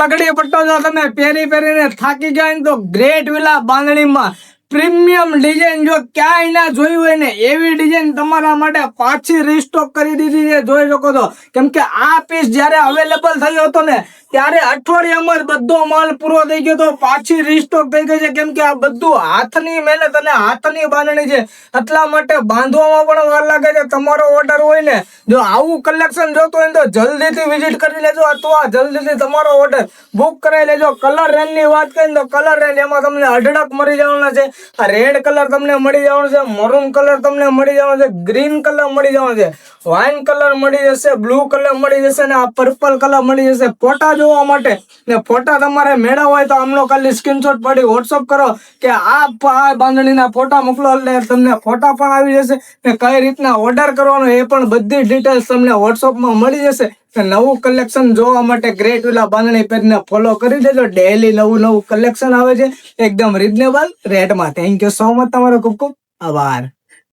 પાઘડી પટ્ટો જો તમે પહેરી પહેરીને થાકી ગયા ને તો ગ્રેટ વિલા બાંધણીમાં પ્રીમિયમ ડિઝાઇન જો ક્યાંય ના જોયું હોય ને એવી ડિઝાઇન તમારા માટે પાછી રીસ્ટોક કરી દીધી છે, જોઈ શકો છો. કેમ કે આ પીસ જ્યારે અવેલેબલ થયો હતો ને ત્યારે અઠવાડિયામાં જ બધો માલ પૂરો થઈ ગયો તો પાછી રીસ્ટોક થઈ ગઈ છે. કેમ કે આ બધું હાથની મહેનત અને હાથની બાંધણી છે, એટલા માટે બાંધવામાં પણ વાર લાગે છે. તમારો ઓર્ડર હોય ને જો આવું કલેક્શન જોતો હોય તો જલ્દીથી વિઝિટ કરી લેજો અથવા જલ્દીથી તમારો ઓર્ડર બુક કરાવી લેજો. કલર રેન્જની વાત કરીએ તો કલર રેન્જ એમાં તમને અઢળક મળી જવાના છે. આ રેડ કલર તમને મળી જવાનો છે, મરૂન કલર તમને મળી જવાનો છે, ગ્રીન કલર મળી જવાનો છે, વાઇન કલર મળી જશે, બ્લુ કલર મળી જશે અને આ પર્પલ કલર મળી જશે. ફોટા જોવા માટે ને ફોટા તમારે મેળવવા હોય તો આમનો ખાલી સ્ક્રીનશોટ પાડી વોટ્સઅપ કરો કે આ બાંધણીના ફોટા મોકલો એટલે તમને ફોટા પણ આવી જશે ને કઈ રીતના ઓર્ડર કરવાનો એ પણ બધી ડિટેલ્સ તમને વોટ્સઅપમાં મળી જશે. નવું કલેક્શન જોવા માટે ગ્રેટ વિલા બાંધણી પેજને ફોલો કરી દેજો. ડેલી નવું કલેક્શન આવે છે એકદમ રીઝનેબલ રેટમાં. થેન્ક યુ સો મચ, તમારો ખૂબ ખૂબ આભાર.